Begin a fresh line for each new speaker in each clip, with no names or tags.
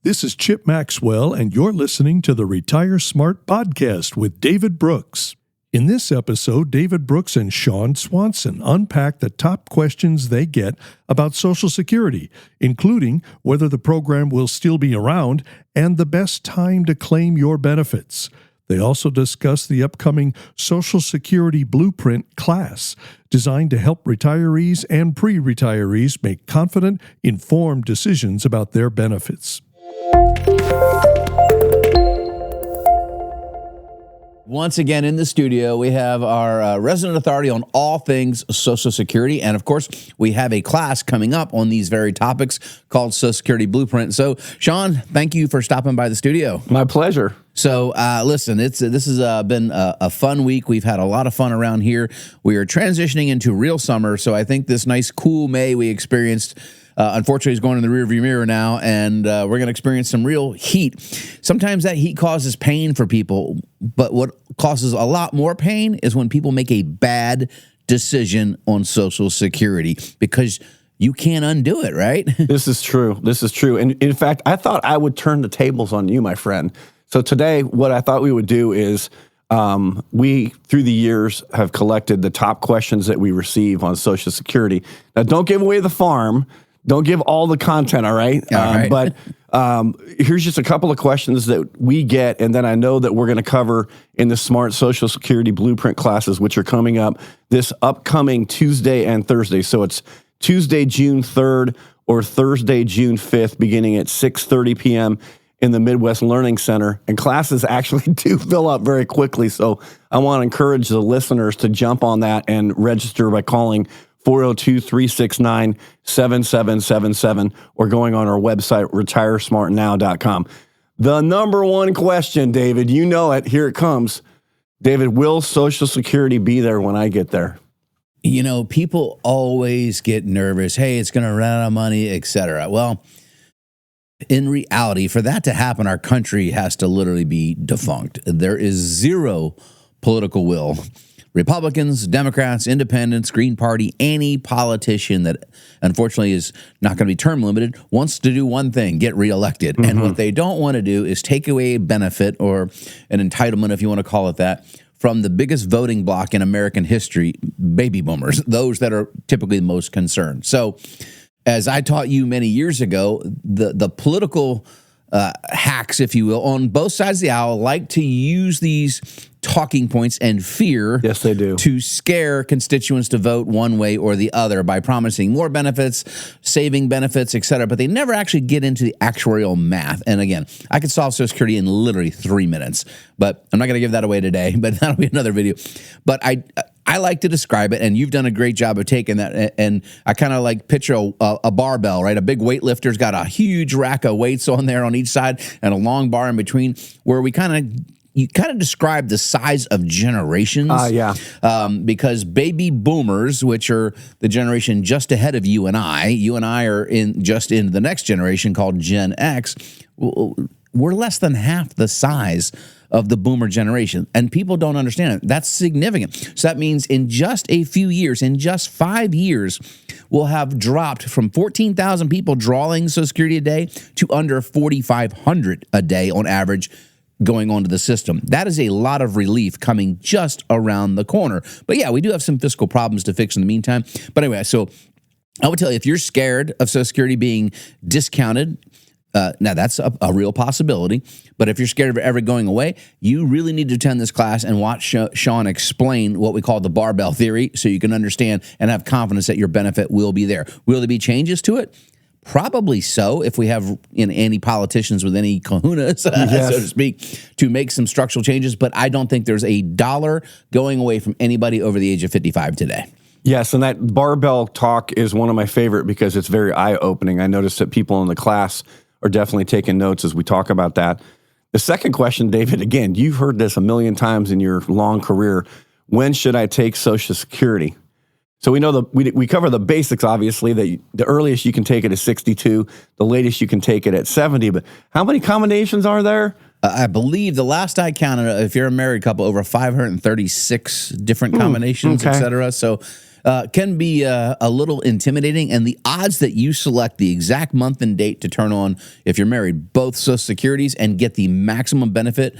This is Chip Maxwell, and you're listening to the Retire Smart podcast with David Brooks. In this episode, David Brooks and Sean Swanson unpack the top questions they get about Social Security, including whether the program will still be around and the best time to claim your benefits. They also discuss the upcoming Social Security Blueprint class, designed to help retirees and pre-retirees make confident, informed decisions about their benefits.
Once again in the studio, we have our resident authority on all things Social Security. And of course, we have a class coming up on these very topics called Social Security Blueprint. So, Sean, thank you for stopping by the studio.
My pleasure.
So, listen, this has been a fun week. We've had a lot of fun around here. We are transitioning into real summer. So I think this nice, cool May we experienced unfortunately, is going in the rearview mirror now, and we're going to experience some real heat. Sometimes that heat causes pain for people, but what causes a lot more pain is when people make a bad decision on Social Security, because you can't undo it, right?
This is true. And in fact, I thought I would turn the tables on you, my friend. So today, what I thought we would do is we, through the years, have collected the top questions that we receive on Social Security. Now, don't give away the farm. Don't give all the content, all right? But here's just a couple of questions that we get, and then I know that we're going to cover in the Smart Social Security Blueprint classes, which are coming up this upcoming Tuesday and Thursday. So it's Tuesday, June 3rd, or Thursday, June 5th, beginning at 6:30 p.m. in the Midwest Learning Center. And classes actually do fill up very quickly, so I want to encourage the listeners to jump on that and register by calling 402-369-7777 or going on our website, retiresmartnow.com. The number one question, David, you know it. Here it comes. David, will Social Security be there when I get there?
You know, people always get nervous. Hey, it's going to run out of money, etc. Well, in reality, for that to happen, our country has to literally be defunct. There is zero political will. Republicans, Democrats, Independents, Green Party, any politician that unfortunately is not going to be term limited wants to do one thing: get reelected. Mm-hmm. And what they don't want to do is take away a benefit or an entitlement, if you want to call it that, from the biggest voting bloc in American history, baby boomers, those that are typically the most concerned. So, as I taught you many years ago, the political hacks, if you will, on both sides of the aisle like to use these talking points and fear,
yes, they do,
to scare constituents to vote one way or the other by promising more benefits, saving benefits, et cetera. But they never actually get into the actuarial math. And again, I could solve Social Security in literally 3 minutes, but I'm not going to give that away today, but that'll be another video. But I like to describe it, and you've done a great job of taking that. And I kind of like picture a barbell, right? A big weightlifter's got a huge rack of weights on there on each side and a long bar in between, where you kind of describe the size of generations. Because baby boomers, which are the generation just ahead of you and I are in the next generation called Gen X, we're less than half the size of the boomer generation. And people don't understand it. That's significant. So that means in just a few years, in just 5 years, we'll have dropped from 14,000 people drawing Social Security a day to under 4,500 a day on average going onto the system. That is a lot of relief coming just around the corner. But yeah, we do have some fiscal problems to fix in the meantime. But anyway, so I would tell you, if you're scared of Social Security being discounted, now that's a real possibility. But if you're scared of it ever going away, you really need to attend this class and watch Sean explain what we call the barbell theory, so you can understand and have confidence that your benefit will be there. Will there be changes to it? Probably so, if we have any politicians with any kahunas, so to speak, to make some structural changes. But I don't think there's a dollar going away from anybody over the age of 55 today.
Yes, and that barbell talk is one of my favorite because it's very eye-opening. I noticed that people in the class are definitely taking notes as we talk about that. The second question, David, again, you've heard this a million times in your long career. When should I take Social Security? So we know we cover the basics, obviously, that the earliest you can take it is 62, the latest you can take it at 70. But how many combinations are there?
I believe the last I counted, if you're a married couple, over 536 different combinations, et cetera. So can be a little intimidating. And the odds that you select the exact month and date to turn on, if you're married, both Social Securities and get the maximum benefit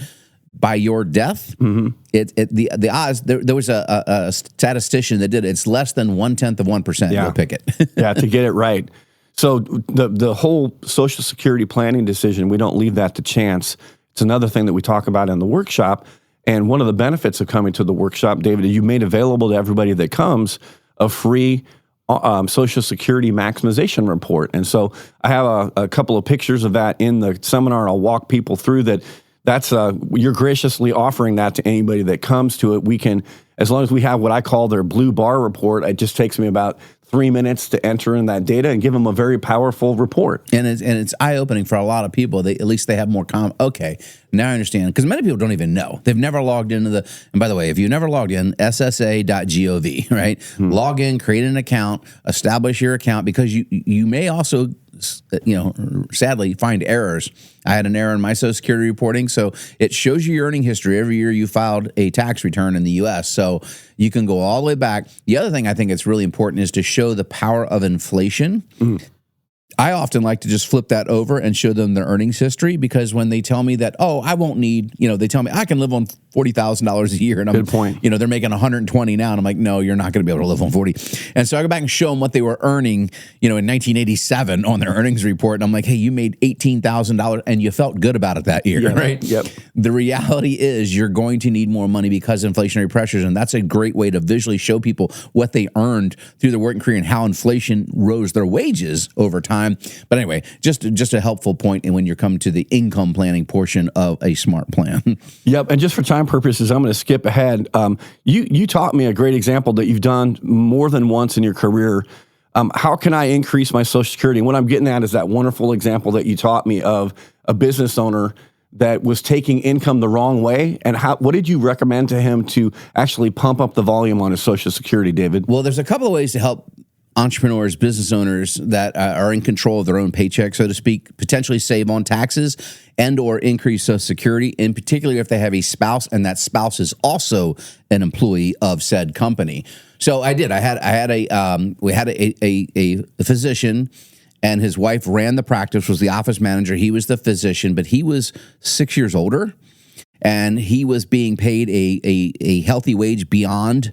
by your death, the odds, there was a statistician that did it. It's less than 0.1%.
Yeah.
You'll pick it.
Yeah, to get it right. So the whole Social Security planning decision, we don't leave that to chance. It's another thing that we talk about in the workshop. And one of the benefits of coming to the workshop, David, is you made available to everybody that comes a free Social Security maximization report. And so I have a couple of pictures of that in the seminar. I'll walk people through that. That's you're graciously offering that to anybody that comes to it. We can, as long as we have what I call their blue bar report, it just takes me about 3 minutes to enter in that data and give them a very powerful report.
And it's eye-opening for a lot of people. At least they have more okay, now I understand. Because many people don't even know. They've never logged into and by the way, if you've never logged in, ssa.gov, right? Log in, create an account, establish your account, because you may also, sadly find errors. I had an error in my Social Security reporting, so it shows you your earning history every year you filed a tax return in the U.S., so you can go all the way back. The other thing I think it's really important is to show the power of inflation. I often like to just flip that over and show them their earnings history, because when they tell me that, I won't need, they tell me I can live on $40,000 a year, and
Good point.
They're making 120 now, and I'm like, no, you're not going to be able to live on 40. And so I go back and show them what they were earning, in 1987 on their earnings report, and I'm like, hey, you made $18,000, and you felt good about it that year, right?
Yep.
The reality is you're going to need more money because of inflationary pressures, and that's a great way to visually show people what they earned through their working career and how inflation rose their wages over time. But anyway, just a helpful point when you're coming to the income planning portion of a smart plan.
Yep, and just for time purposes, I'm going to skip ahead. You taught me a great example that you've done more than once in your career. How can I increase my Social Security? And what I'm getting at is that wonderful example that you taught me of a business owner that was taking income the wrong way. And what did you recommend to him to actually pump up the volume on his Social Security, David?
Well, there's a couple of ways to help entrepreneurs, business owners that are in control of their own paycheck, so to speak, potentially save on taxes and or increase Social Security, in particular if they have a spouse and that spouse is also an employee of said company. So I did. We had a physician, and his wife ran the practice, was the office manager. He was the physician, but he was 6 years older, and he was being paid a healthy wage beyond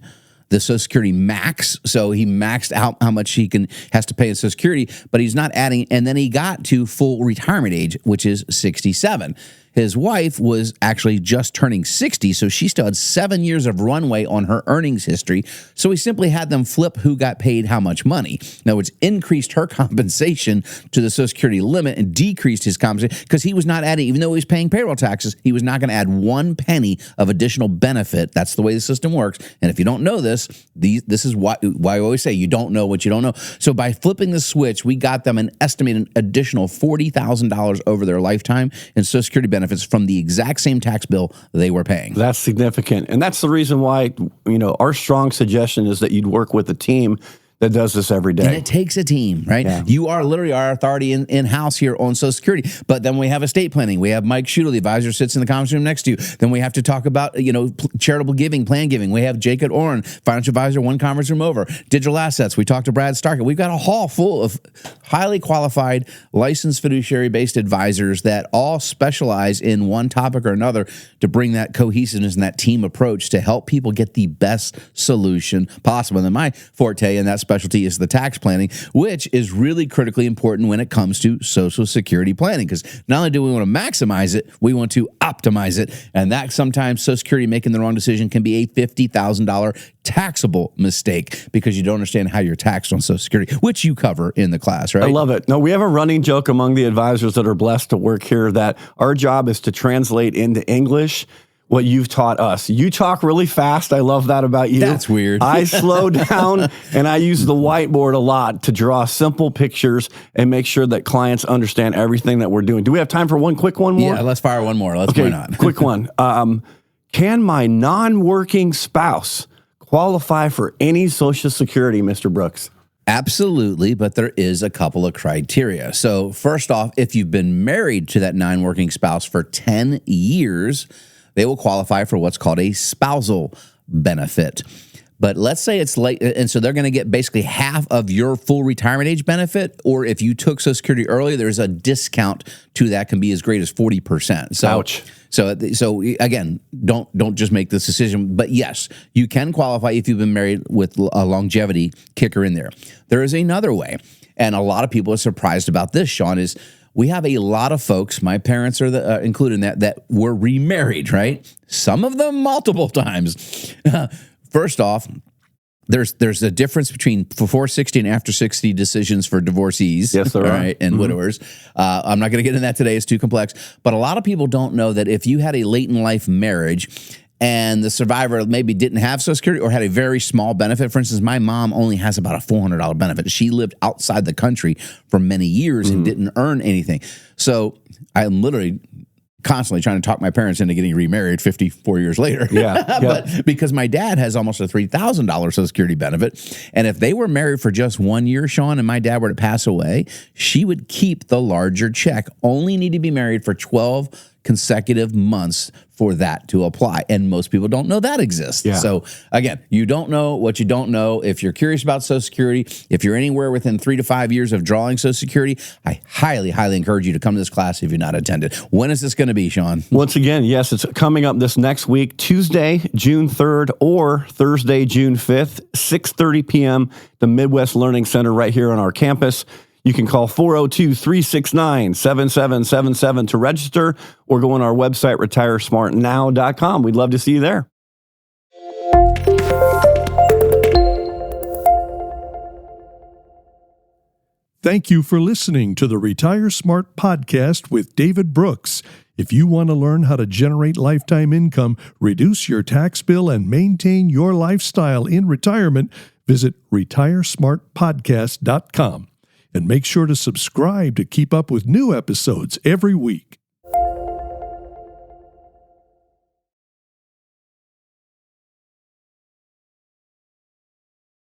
the Social Security max. So he maxed out how much he has to pay in Social Security, but he's not adding. And then he got to full retirement age, which is 67. His wife was actually just turning 60, so she still had 7 years of runway on her earnings history. So we simply had them flip who got paid how much money. In other words, increased her compensation to the Social Security limit and decreased his compensation, because he was not adding, even though he was paying payroll taxes, he was not going to add 1 penny of additional benefit. That's the way the system works. And if you don't know this, this is why I always say you don't know what you don't know. So by flipping the switch, we got them an estimated additional $40,000 over their lifetime in Social Security benefits from the exact same tax bill they were paying.
That's significant. And that's the reason why, our strong suggestion is that you'd work with a team that does this every day.
And it takes a team, right?
Yeah.
You are literally our authority in-house here on Social Security. But then we have estate planning. We have Mike Schutel, the advisor, sits in the conference room next to you. Then we have to talk about, charitable giving, plan giving. We have Jacob Oren, financial advisor, one conference room over. Digital assets. We talked to Brad Starkett. We've got a hall full of highly qualified, licensed fiduciary-based advisors that all specialize in one topic or another to bring that cohesiveness and that team approach to help people get the best solution possible. And then my forte in that specialty is the tax planning, which is really critically important when it comes to Social Security planning, because not only do we want to maximize it, we want to optimize it. And that sometimes Social Security making the wrong decision can be a $50,000 taxable mistake because you don't understand how you're taxed on Social Security, which you cover in the class, right?
I love it. No, we have a running joke among the advisors that are blessed to work here that our job is to translate into English what you've taught us. You talk really fast. I love that about you.
That's weird.
I slow down, and I use the whiteboard a lot to draw simple pictures and make sure that clients understand everything that we're doing. Do we have time for one more?
Yeah, let's fire one more. Why not?
Quick one. Can my non-working spouse qualify for any Social Security, Mr. Brooks?
Absolutely, but there is a couple of criteria. So first off, if you've been married to that non-working spouse for 10 years, they will qualify for what's called a spousal benefit. But let's say it's late, and so they're going to get basically half of your full retirement age benefit, or if you took Social Security early, there's a discount to that, can be as great as 40%. So,
Ouch.
So again, don't just make this decision. But yes, you can qualify if you've been married with a longevity kicker in there. There is another way, and a lot of people are surprised about this, Sean, is we have a lot of folks, my parents are included in that were remarried, right? Some of them multiple times. First off, there's a difference between before 60 and after 60 decisions for divorcees,
yes, there are.
Right, and widowers. I'm not going to get into that today; it's too complex. But a lot of people don't know that if you had a late in life marriage and the survivor maybe didn't have Social Security or had a very small benefit. For instance, my mom only has about a $400 benefit. She lived outside the country for many years and didn't earn anything. So I'm literally constantly trying to talk my parents into getting remarried 54 years later.
Yeah.
But because my dad has almost a $3,000 Social Security benefit. And if they were married for just 1 year, Sean, and my dad were to pass away, she would keep the larger check. Only need to be married for 12 consecutive months for that to apply. And most people don't know that exists.
Yeah.
So again, you don't know what you don't know. If you're curious about Social Security, if you're anywhere within 3 to 5 years of drawing Social Security, I highly, highly encourage you to come to this class if you've not attended. When is this going to be, Sean?
Once again, yes, it's coming up this next week, Tuesday, June 3rd or Thursday, June 5th, 6:30 p.m., the Midwest Learning Center right here on our campus. You can call 402-369-7777 to register or go on our website, retiresmartnow.com. We'd love to see you there.
Thank you for listening to the Retire Smart podcast with David Brooks. If you want to learn how to generate lifetime income, reduce your tax bill, and maintain your lifestyle in retirement, visit retiresmartpodcast.com. And make sure to subscribe to keep up with new episodes every week.